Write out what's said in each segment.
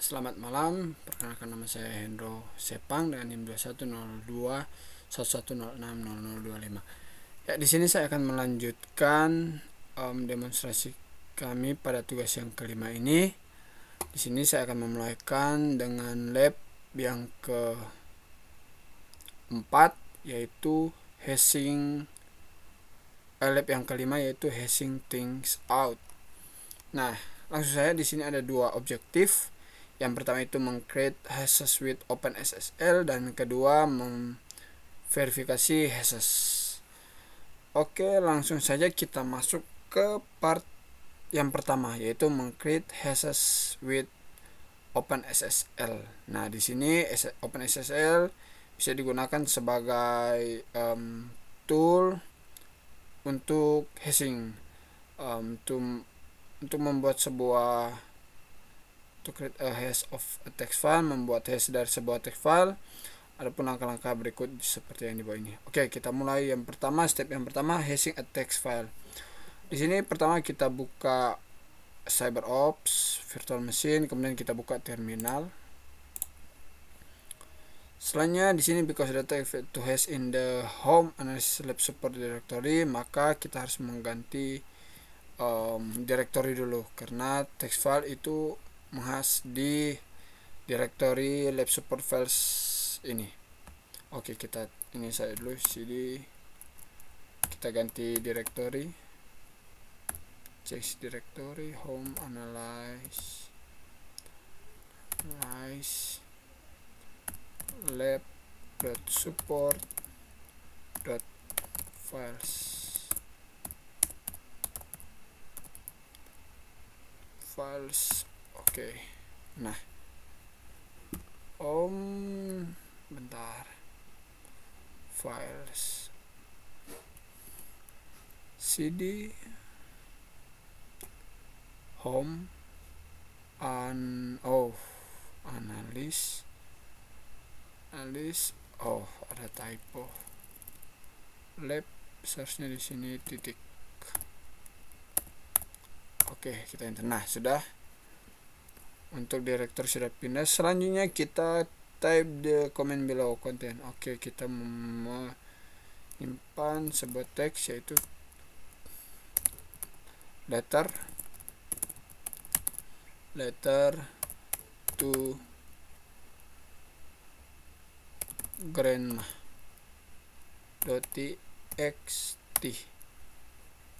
Selamat malam, perkenalkan nama saya Hendro Sepang dengan NIM 2102 11060025. Ya, di sini saya akan melanjutkan demonstrasi kami pada tugas yang kelima ini. Di sini saya akan memulaikan dengan lab yang keempat, yaitu lab yang kelima yaitu hashing things out. Nah, langsung saja di sini ada dua objektif. Yang pertama itu meng-create hashes with OpenSSL dan kedua memverifikasi hashes. Oke, langsung saja kita masuk ke part yang pertama, yaitu meng-create hashes with OpenSSL. Nah, di sini OpenSSL bisa digunakan sebagai tool untuk hashing, untuk membuat sebuah to create a hash of a text file, membuat hash dari sebuah text file. Adapun langkah-langkah berikut seperti yang di bawah ini. Oke, kita mulai step yang pertama, hashing a text file. Di sini pertama kita buka CyberOps virtual machine, kemudian kita buka terminal. Selanjutnya di sini because data to hash in the home analysis lab support directory, maka kita harus mengganti directory dulu karena text file itu menghash di directory lab support files ini. Oke, saya dulu cd, kita ganti directory, change directory, home analyze lab.support.files. Oke. Nah, bentar. Files cd home analysis. Ada typo. Lab seharusnya di sini titik. Oke, kita enter. Nah, sudah. Untuk directory sudah pindah. Selanjutnya kita type the comment below content. Oke, kita menyimpan sebuah teks yaitu letter to grandma.txt.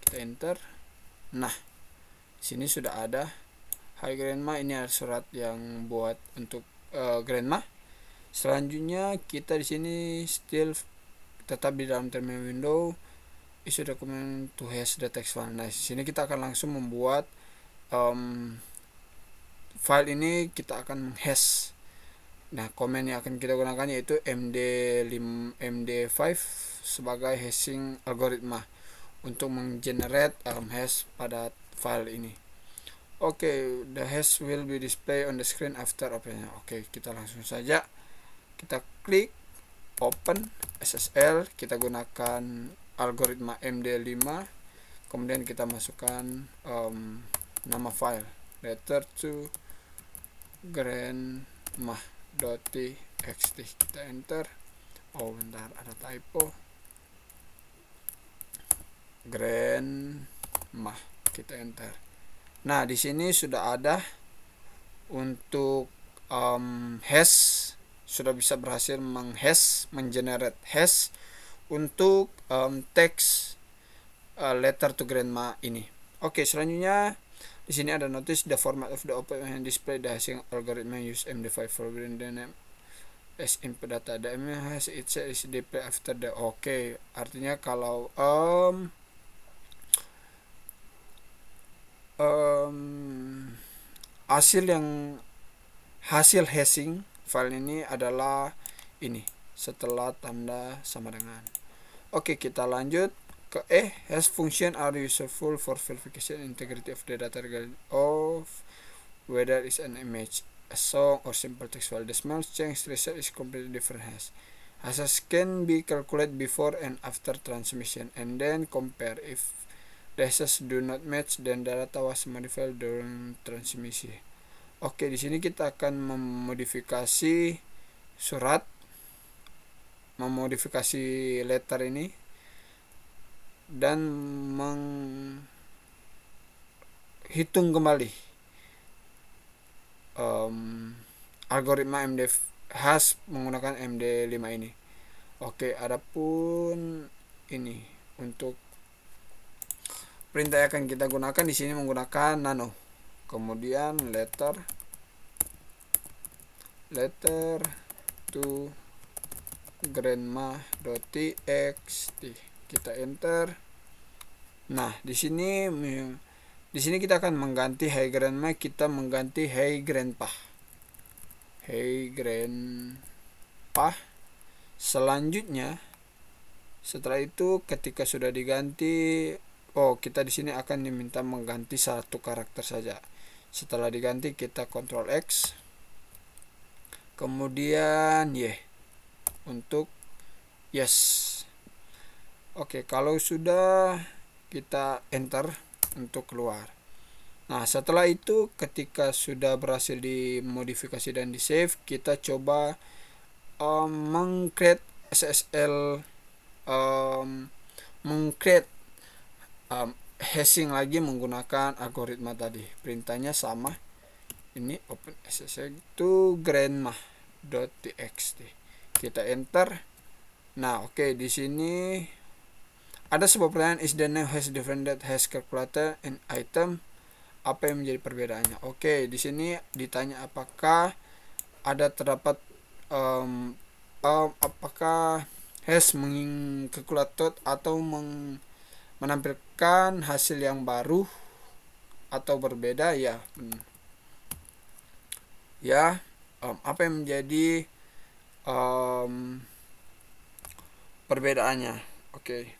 Kita enter. Nah, sini sudah ada. Hai grandma, ini adalah surat yang buat untuk grandma. Selanjutnya kita di sini still tetap di dalam terminal window, issue document to hash the text file. Nah, di sini kita akan langsung membuat file ini, kita akan menghash. Nah, komen yang akan kita gunakan yaitu MD5 sebagai hashing algoritma untuk menggenerate hash pada file ini. Oke, the hash will be displayed on the screen after opening. Oke, kita langsung saja kita klik open SSL, kita gunakan algoritma MD5, kemudian kita masukkan nama file letter to grandma.txt. Kita enter. Bentar, ada typo. Grandma, kita enter. Nah, di sini sudah ada untuk hash, sudah bisa berhasil menggenerate hash untuk teks letter to grandma ini. Oke, selanjutnya di sini ada notice the format of the open and display the hashing algorithm use MD5 for the name as input data. The hash itself is displayed after the. Oke, artinya kalau hasil hashing file ini adalah ini setelah tanda sama dengan. Oke, kita lanjut ke hash function are useful for verification integrity of the data regardless of whether it's an image, a song, or simple text file. The small change result is completely different hash. Hashes can be calculated before and after transmission and then compare. If the hashes do not match, then the data was modified during transmission. Oke, di sini kita akan memodifikasi surat, memodifikasi letter ini, dan menghitung kembali algoritma MD hash menggunakan MD5 ini. Oke, adapun ini untuk perintah yang akan kita gunakan di sini menggunakan nano, kemudian letter to grandma.txt, kita enter. Nah, di sini kita akan mengganti hey grandma, kita mengganti hey grandpa. Selanjutnya, setelah itu ketika sudah diganti, kita di sini akan diminta mengganti satu karakter saja. Setelah diganti, kita Ctrl X, kemudian untuk yes. Oke, kalau sudah, kita enter untuk keluar. Nah, setelah itu ketika sudah berhasil dimodifikasi dan di save, kita coba meng-create SSL, meng-create hashing lagi menggunakan algoritma tadi. Perintahnya sama. Ini open SSL to grandma.txt. Kita enter. Nah, oke, di sini ada sebuah pertanyaan, is the name has different that has calculator and item. Apa yang menjadi perbedaannya? Oke, di sini ditanya apakah ada terdapat apakah hash mengkalkulator atau menampilkan hasil yang baru atau berbeda, apa yang menjadi perbedaannya? Oke.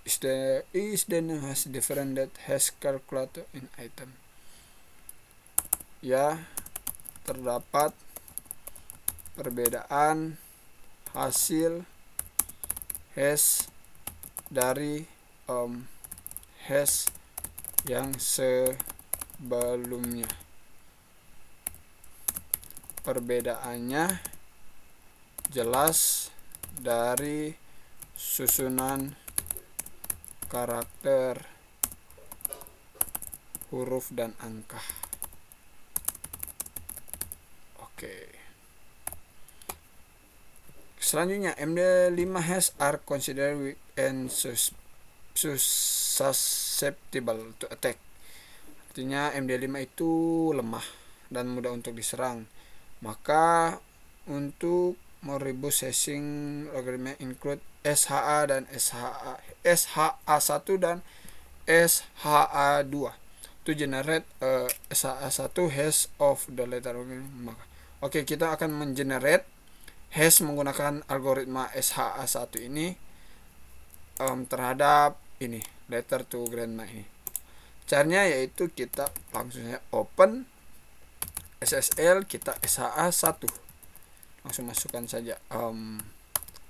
Is the name has different that has calculator in item. Terdapat perbedaan hasil hash dari hash yang sebelumnya. Perbedaannya jelas dari susunan karakter, huruf, dan angka. Oke. Selanjutnya, MD5 hash are considered weak and susceptible to attack. Artinya MD5 itu lemah dan mudah untuk diserang. Maka untuk merebus hashing algoritma include SHA dan SHA1 dan SHA2 to generate SHA1 hash of the letter. Oke, kita akan mengenerate hash menggunakan algoritma SHA1 ini terhadap ini letter to grandma ini. Caranya yaitu kita langsung saja open SSL, kita SHA1, langsung masukkan saja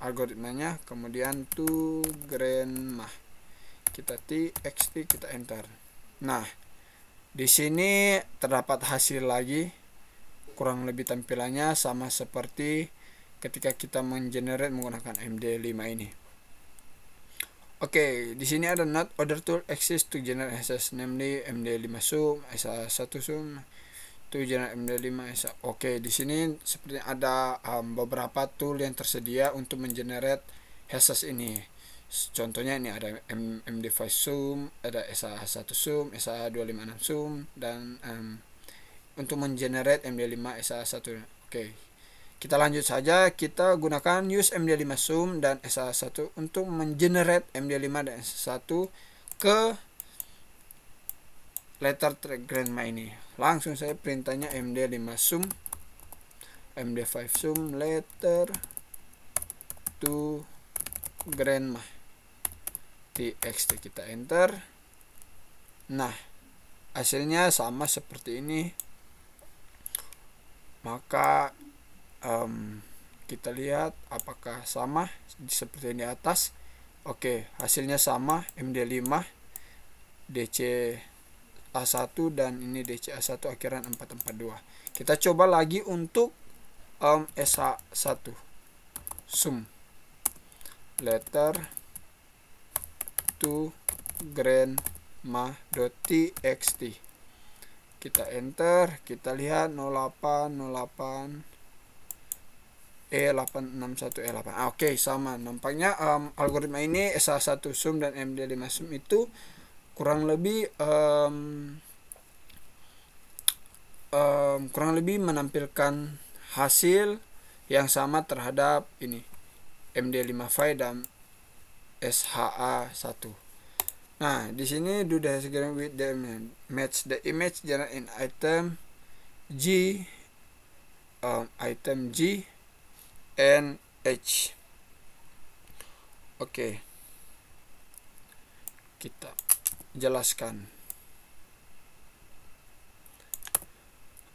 algoritmanya, kemudian to grandma, kita txt, kita enter. Nah, di sini terdapat hasil lagi, kurang lebih tampilannya sama seperti ketika kita mengenerate menggunakan MD5 ini. Oke, di sini ada not other tool exists to generate hashes, namely MD5 sum, SHA1 sum, to generate MD5. Oke, di sini seperti ada beberapa tool yang tersedia untuk mengenerate hashes ini. Contohnya ini ada MD5 sum, ada SHA1 sum, SHA256 sum, dan untuk mengenerate MD5 SHA1. Oke, kita lanjut saja. Kita gunakan use MD5 sum dan SHA1 untuk mengenerate MD5 dan SHA1 ke letter grandma ini. Langsung saya perintahnya MD5 sum, MD5 sum, letter to grandma, txt, kita enter. Nah, hasilnya sama seperti ini. Maka kita lihat apakah sama seperti yang di atas. Oke, hasilnya sama, MD5 DC A1 dan ini DC A1 akhiran 442. Kita coba lagi untuk SH1 sum letter to grandma.txt. Kita enter, kita lihat 0808 E861 E8. Oke, sama. Nampaknya algoritma ini SH1 sum dan MD5 sum itu kurang lebih menampilkan hasil yang sama terhadap ini MD5 file dan SHA1. Nah, di sini do the hexagram with the match the image generated in item G and H. Oke. Kita jelaskan.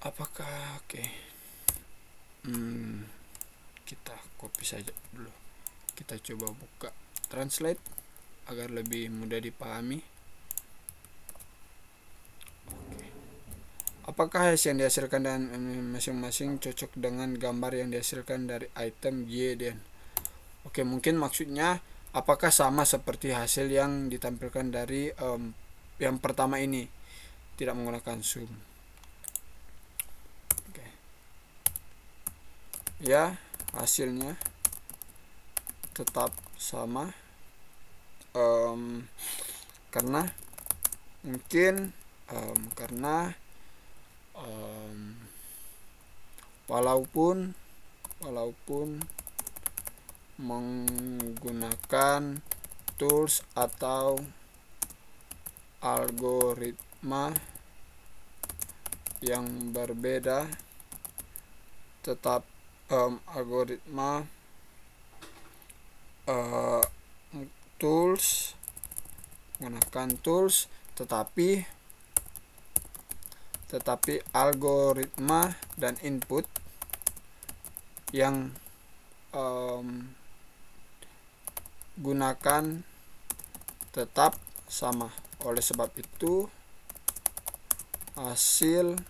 Apakah kita copy saja dulu. Kita coba buka translate agar lebih mudah dipahami. Apakah hash yang dihasilkan dan masing-masing cocok dengan gambar yang dihasilkan dari item Y dan mungkin maksudnya apakah sama seperti hasil yang ditampilkan dari yang pertama ini, tidak menggunakan sum. Ya, hasilnya tetap sama karena mungkin walaupun menggunakan tools atau algoritma yang berbeda, tetap algoritma menggunakan tools tetapi algoritma dan input yang gunakan tetap sama. Oleh sebab itu hasilnya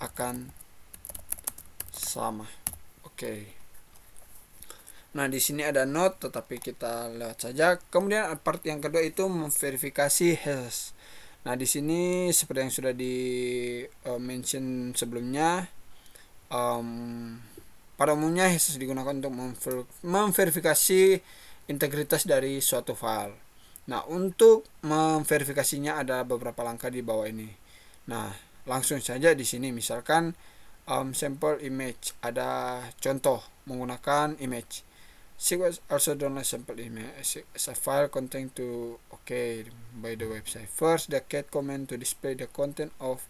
akan sama. Nah, di sini ada note tetapi kita lewat saja. Kemudian part yang kedua itu memverifikasi hash. Nah, di sini seperti yang sudah di mention sebelumnya, pada umumnya hash digunakan untuk memverifikasi integritas dari suatu file. Nah, untuk memverifikasinya ada beberapa langkah di bawah ini. Nah, langsung saja di sini misalkan sample image, ada contoh menggunakan image. Sequence also download sample image as a file content to by the website. First, the cat command to display the content of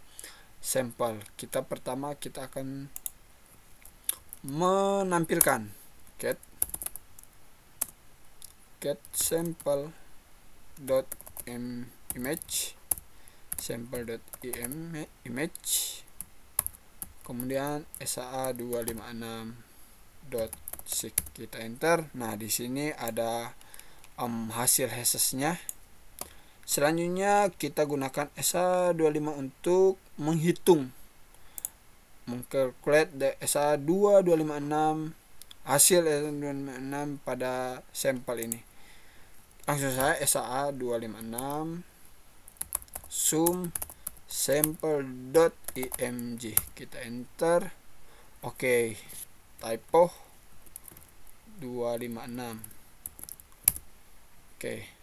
sample. Kita akan menampilkan cat sample .image sample.image, kemudian SHA256.zip. Kita enter. Nah, di sini ada hasil hashesnya. Selanjutnya kita gunakan SHA25 untuk mengcalculate the SHA2256 hasil SHA256 pada sampel ini. Langsung saja SHA256 sum sample.img, kita enter. Typo 256.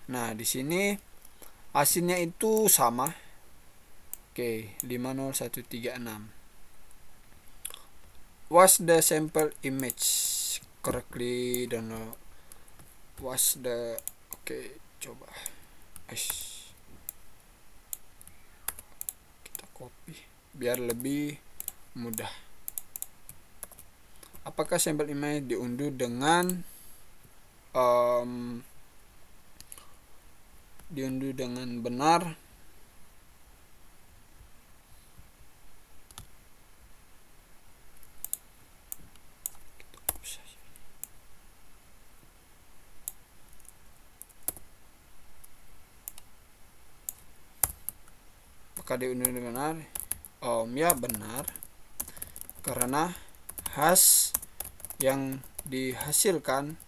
Nah, di sini hasilnya itu sama. 50136. Was the sample image correctly download? Was the coba kita copy biar lebih mudah. Apakah sampel image diunduh dengan benar? Apakah diunduh benar? Ya benar, karena hash yang dihasilkan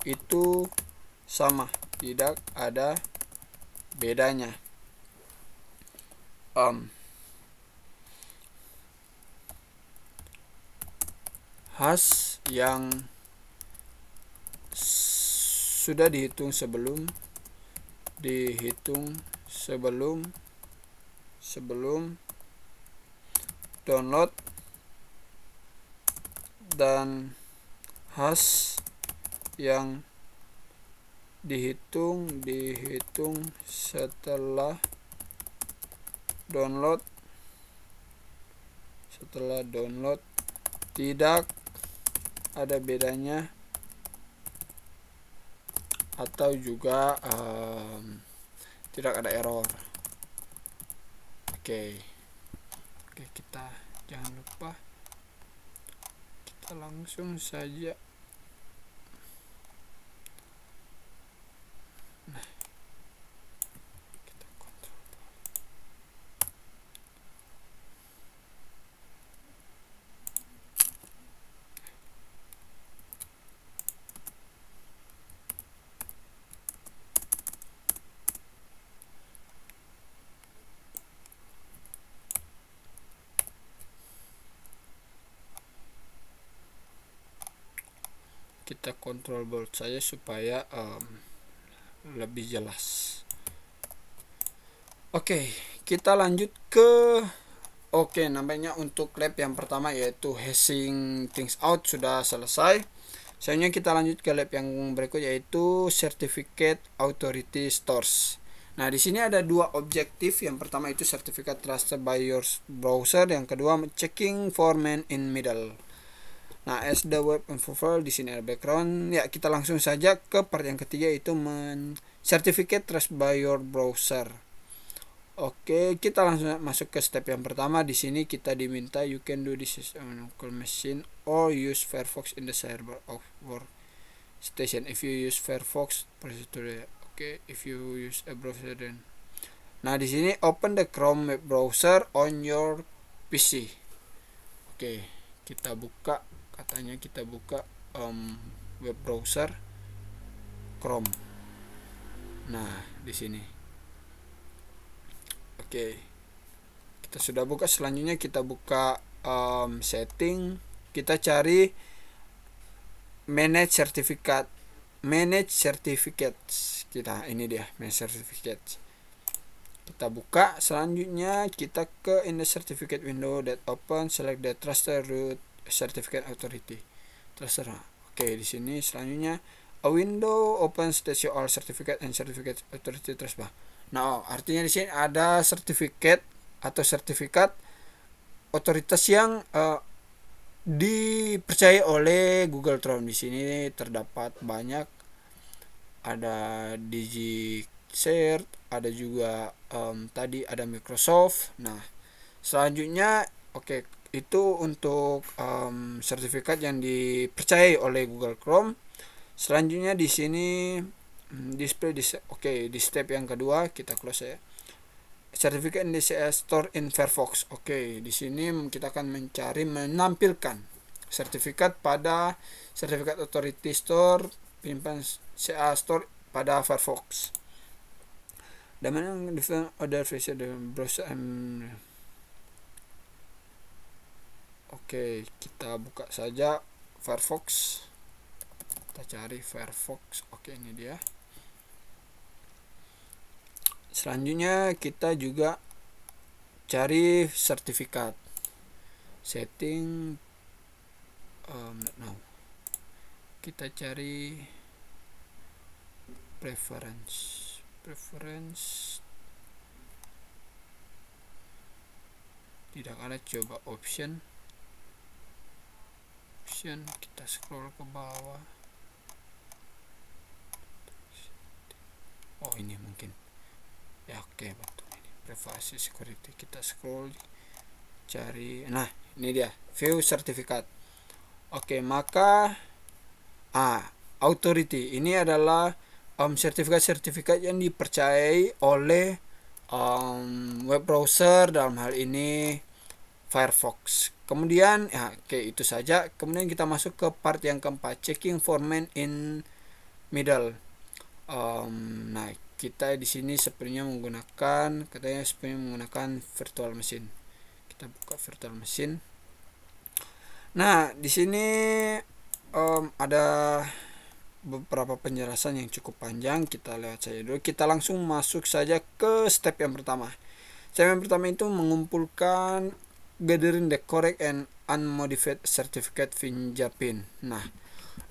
itu sama, tidak ada bedanya. Hash yang sudah dihitung sebelum download dan hash yang dihitung setelah download tidak ada bedanya, atau juga tidak ada error. Oke, kita jangan lupa, kita langsung saja. Nah, kita kontrol. Kita kontrol bold saja supaya lebih jelas. Oke, kita lanjut ke nampaknya untuk lab yang pertama yaitu hashing things out sudah selesai. Selanjutnya kita lanjut ke lab yang berikut yaitu certificate authority stores. Nah, di sini ada dua objektif. Yang pertama itu certificate trusted by your browser, yang kedua checking for man in middle. Nah, as the web profile di sini ada background. Ya, kita langsung saja ke part yang ketiga yaitu certificate trust by your browser. Oke, kita langsung masuk ke step yang pertama. Di sini kita diminta you can do this on local machine or use Firefox in the server of workstation. If you use Firefox, if you use a browser then. Nah, di sini open the Chrome web browser on your PC. Oke, kita buka, katanya kita buka web browser Chrome. Nah, di sini. Oke, kita sudah buka. Selanjutnya kita buka setting, kita cari manage certificates. Kita ini dia manage certificates. Kita buka. Selanjutnya kita ke in the certificate window that open, select the trusted root certificate authority. Terserah. Oke, di sini selanjutnya a window opens that show all certificate and certificate authority trust. Nah, artinya di sini ada sertifikat otoritas yang dipercaya oleh Google Chrome. Di sini terdapat banyak, ada DigiCert, ada juga tadi ada Microsoft. Nah, selanjutnya itu untuk sertifikat yang dipercaya oleh Google Chrome. Selanjutnya di sini display di step yang kedua kita close ya. Certificate in the store in Firefox. Di sini kita akan menampilkan sertifikat pada certificate authority store penyimpan CA store pada Firefox. Dan mana different other version the browser kita buka saja Firefox. Kita cari Firefox. Ini dia. Selanjutnya kita juga cari sertifikat. Setting kita cari preference. Tidak ada, coba option. Kita scroll ke bawah. Ini mungkin ya. Betul, ini privacy security. Kita scroll cari. Nah, ini dia view sertifikat. Maka authority ini adalah sertifikat yang dipercayai oleh web browser, dalam hal ini Firefox. Kemudian ya oke, itu saja. Kemudian kita masuk ke part yang keempat, checking for man in middle. Nah, kita di sini sepertinya menggunakan virtual machine. Kita buka virtual machine. Nah, di sini ada beberapa penjelasan yang cukup panjang. Kita lihat saja dulu. Kita langsung masuk saja ke step yang pertama. Step yang pertama itu mengumpulkan gathering the correct and unmodified certificate fingerprint. Nah,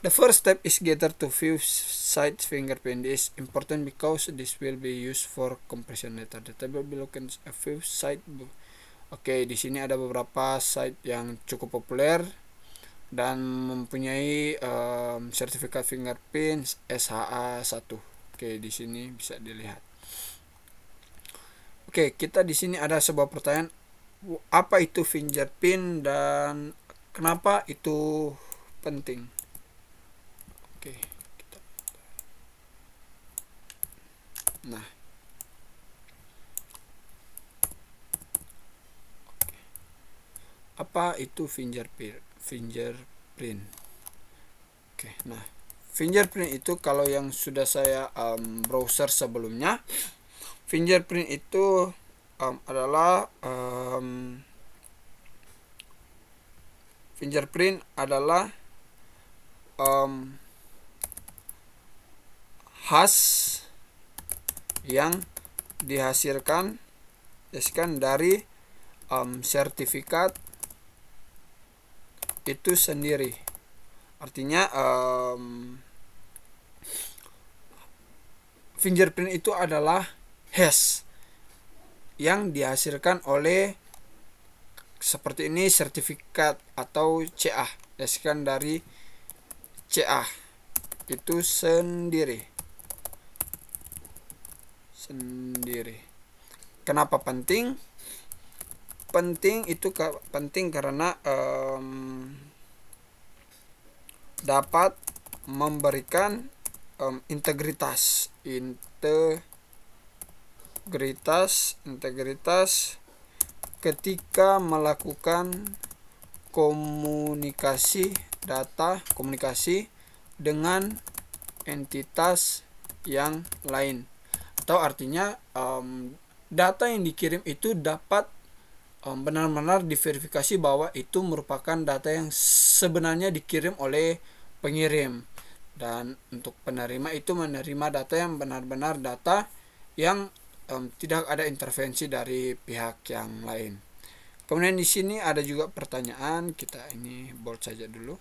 the first step is gather to few site fingerprint. This is important because this will be used for compression later. The table below can a few site. Oke, di sini ada beberapa site yang cukup populer dan mempunyai sertifikat fingerprint SHA-1. Oke, di sini bisa dilihat. Oke, kita di sini ada sebuah pertanyaan, apa itu fingerprint dan kenapa itu penting? Oke, nah, apa itu fingerprint? Oke, nah, fingerprint itu kalau yang sudah saya browser sebelumnya, fingerprint itu adalah khas yang dihasilkan dari sertifikat itu sendiri. Artinya fingerprint itu adalah hash yang dihasilkan oleh seperti ini, sertifikat atau CA, dihasilkan dari CA itu sendiri. Kenapa penting? Penting karena dapat memberikan integritas ketika melakukan komunikasi dengan entitas yang lain, atau artinya data yang dikirim itu dapat benar-benar diverifikasi bahwa itu merupakan data yang sebenarnya dikirim oleh pengirim, dan untuk penerima itu menerima data yang benar-benar data yang tidak ada intervensi dari pihak yang lain. Kemudian di sini ada juga pertanyaan, kita ini bold saja dulu.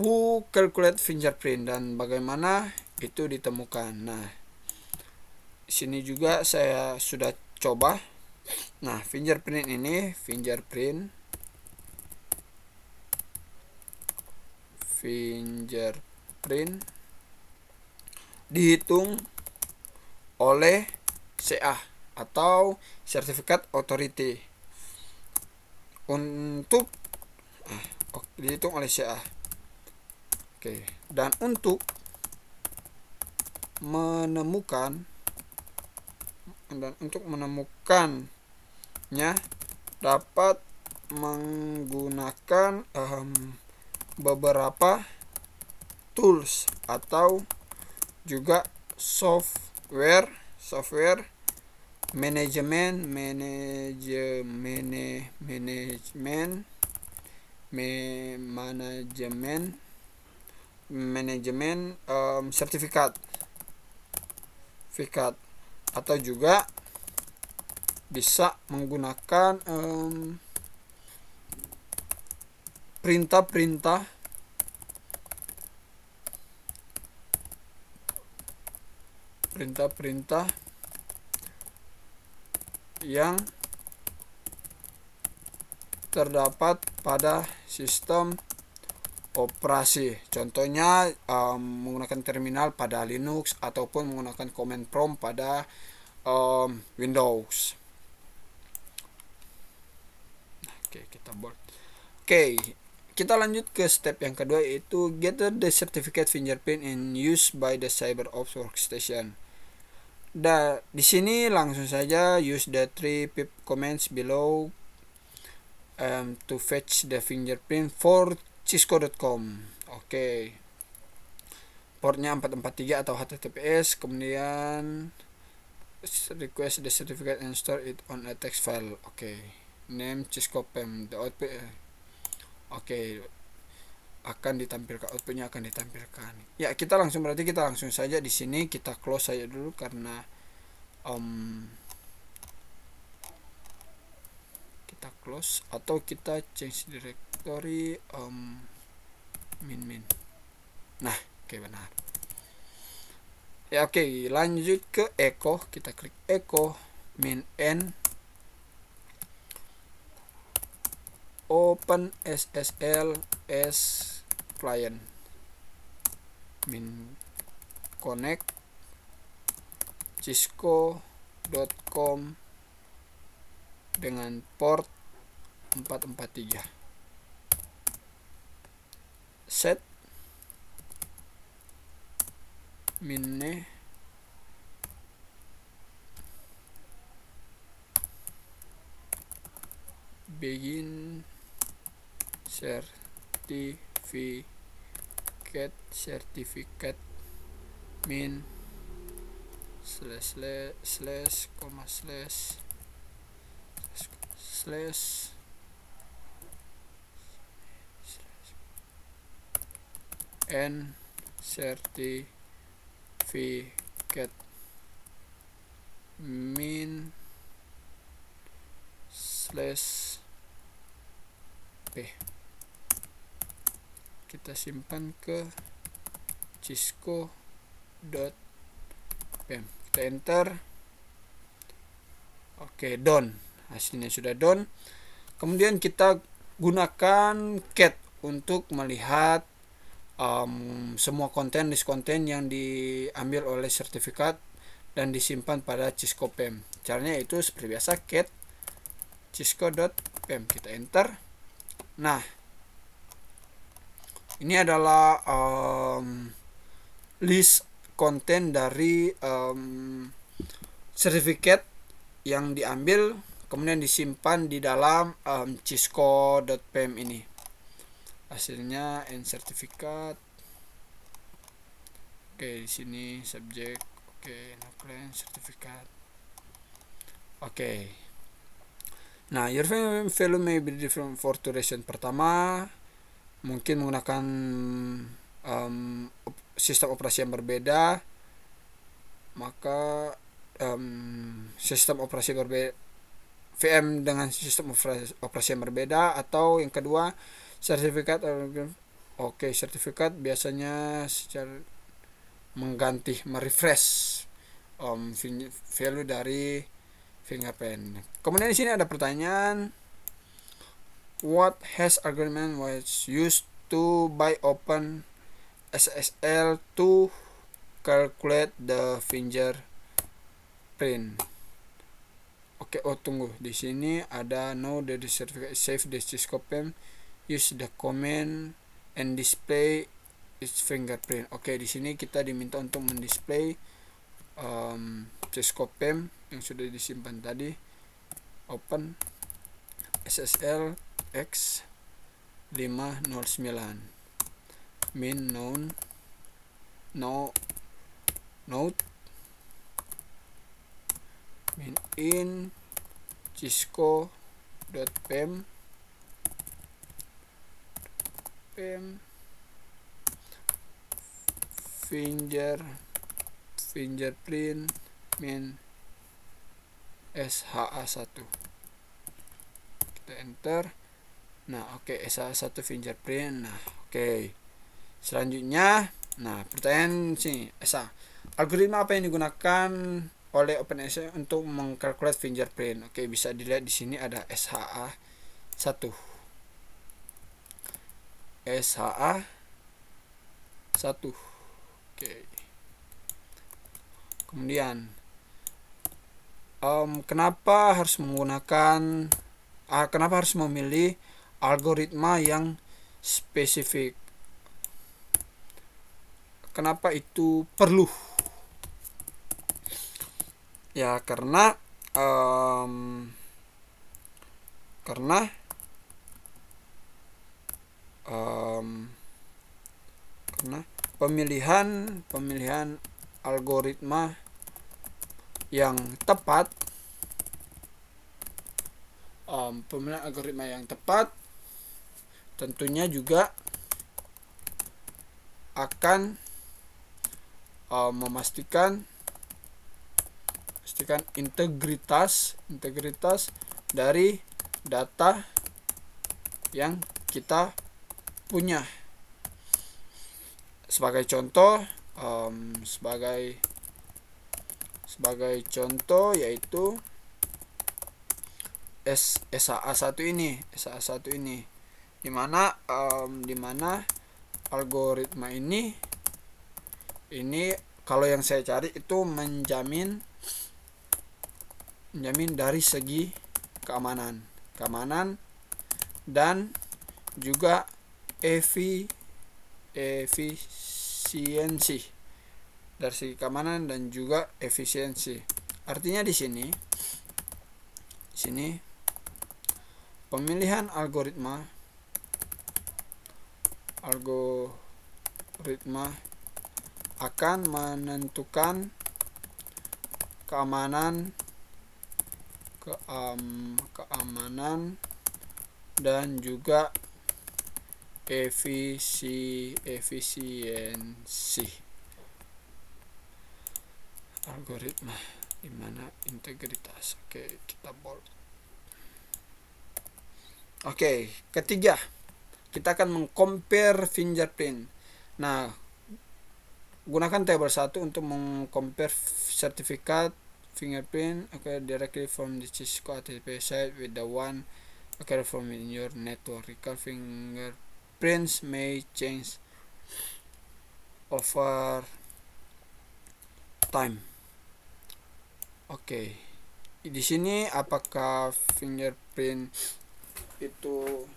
Who calculate fingerprint dan bagaimana itu ditemukan? Nah, di sini juga saya sudah coba. Nah, fingerprint dihitung oleh CA atau Certificate Authority untuk dihitung oleh CA. Oke, dan untuk menemukannya dapat menggunakan beberapa tools atau juga software manajemen sertifikat atau juga bisa menggunakan perintah yang terdapat pada sistem operasi. Contohnya menggunakan terminal pada Linux ataupun menggunakan command prompt pada Windows. Oke, kita lanjut ke step yang kedua, yaitu gather the certificate fingerprint in use by the CyberOps workstation. Di sini langsung saja use the 3 pip comments below to fetch the fingerprint for cisco.com. Oke. Portnya 443 atau HTTPS, kemudian request the certificate and store it on a text file. Oke. Name Cisco PEM, the output. Oke. Akan ditampilkan, outputnya akan ditampilkan. Ya, kita langsung saja di sini kita close saja dulu karena kita close atau kita change directory min. Nah, oke, benar. Ya, oke, lanjut ke echo. Kita klik echo min n open SSL as client min connect cisco.com dengan port 443. Set minne begin certificate min slash n certificate min slash p. Kita simpan ke cisco.pem. Kita enter. Oke, done. Hasilnya sudah done. Kemudian kita gunakan cat untuk melihat semua list konten yang diambil oleh sertifikat dan disimpan pada Cisco PEM. Caranya itu seperti biasa, cat cisco.pem. Kita enter. Nah, ini adalah list konten dari sertifikat yang diambil kemudian disimpan di dalam cisco.pem ini. Hasilnya n sertifikat. Oke, di sini subjek. Oke, no claim sertifikat. Oke. Nah, your value may be different for duration. Pertama, mungkin menggunakan sistem operasi yang berbeda, maka sistem operasi berbeda, VM dengan sistem operasi yang berbeda, atau yang kedua sertifikat. Oke, sertifikat biasanya secara merefresh value dari fingerprint. Kemudian di sini ada pertanyaan, what hash algorithm was used to by open SSL to calculate the fingerprint? Oke, tunggu. Di sini ada no the certificate save the Cisco PEM, use the command and display its fingerprint. Oke, di sini kita diminta untuk mendisplay Cisco PEM yang sudah disimpan tadi. Open SSL X 509 min node min in cisco.pem fingerprint min SHA1. Kita enter. Nah, oke, SHA1 fingerprint. Nah, oke. Selanjutnya, nah, pertanyaan sini, algoritma apa yang digunakan oleh OpenSSL untuk mengkalkulasi fingerprint? Oke, bisa dilihat di sini ada SHA1. Oke. Kemudian kenapa harus memilih algoritma yang spesifik? Kenapa itu perlu? Ya um, karena um, karena pemilihan algoritma yang tepat, pemilihan algoritma yang tepat tentunya juga akan memastikan integritas dari data yang kita punya. Sebagai contoh, yaitu SHA-1 ini, dimana algoritma ini kalau yang saya cari itu menjamin dari segi keamanan dan juga efisiensi, dari segi keamanan dan juga efisiensi. Artinya di sini pemilihan algoritma akan menentukan keamanan dan juga efisiensi algoritma, di mana integritas. Kita bold. Ketiga, kita akan mengcompare fingerprint. Nah, gunakan tabel 1 untuk mengcompare sertifikat fingerprint directly from the Cisco HTTP site with the one from in your network. Recall fingerprints may change over time. Di sini apakah fingerprint itu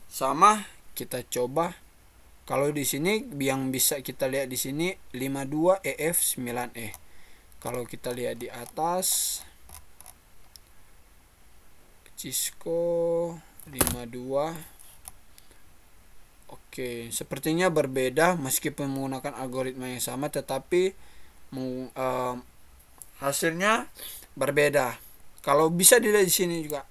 sama? Kita coba. Kalau di sini yang bisa kita lihat di sini 52EF9E. Kalau kita lihat di atas Cisco 52. Sepertinya berbeda meskipun menggunakan algoritma yang sama, tetapi hasilnya berbeda. Kalau bisa dilihat di sini juga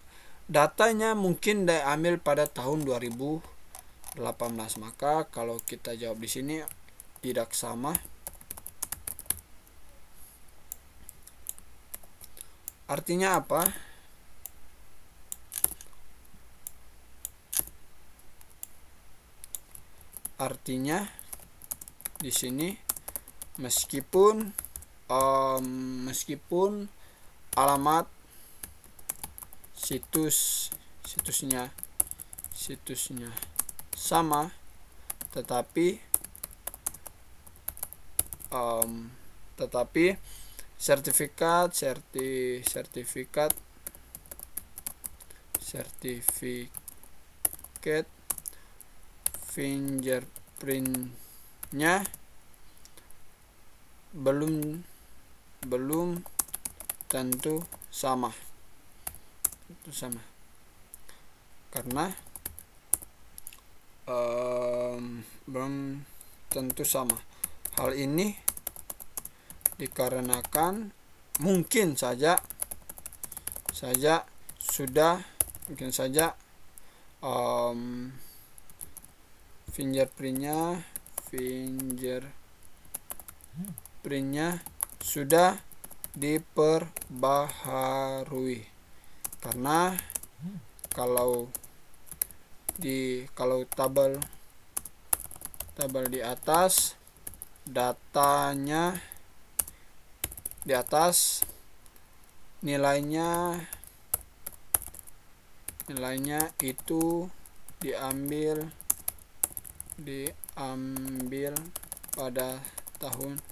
datanya mungkin diambil pada tahun 2018. Maka kalau kita jawab di sini tidak sama. Artinya apa? Artinya di sini meskipun alamat situsnya sama, tetapi sertifikat fingerprintnya belum tentu sama. Karena belum tentu sama. Hal ini dikarenakan mungkin saja fingerprintnya sudah diperbaharui. Karena kalau tabel di atas, datanya di atas nilainya itu diambil pada tahun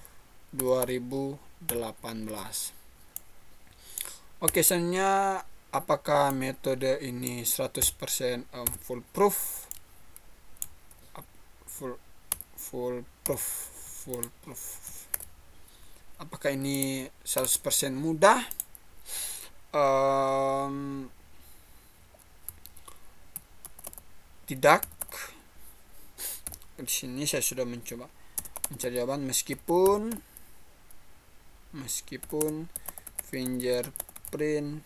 2018. Selanjutnya, apakah metode ini 100% foolproof? Apakah ini 100% mudah? Tidak. Di sini saya sudah mencoba mencari jawaban meskipun fingerprint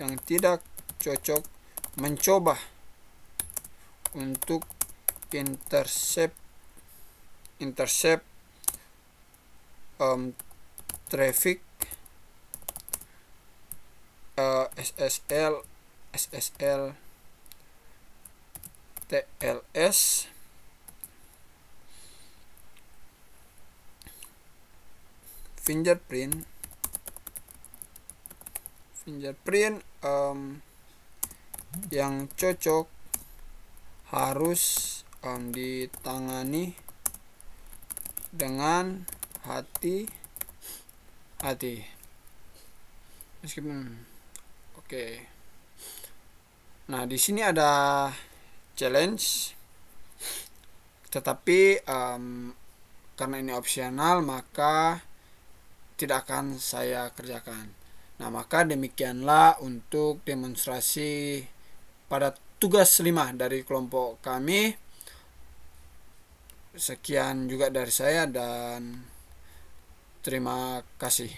yang tidak cocok mencoba untuk intercept traffic SSL TLS fingerprint yang cocok harus ditangani dengan hati-hati. Meskipun oke. Nah, di sini ada challenge, tetapi karena ini opsional maka tidak akan saya kerjakan. Nah, maka demikianlah untuk demonstrasi pada tugas 5 dari kelompok kami. Sekian juga dari saya dan terima kasih.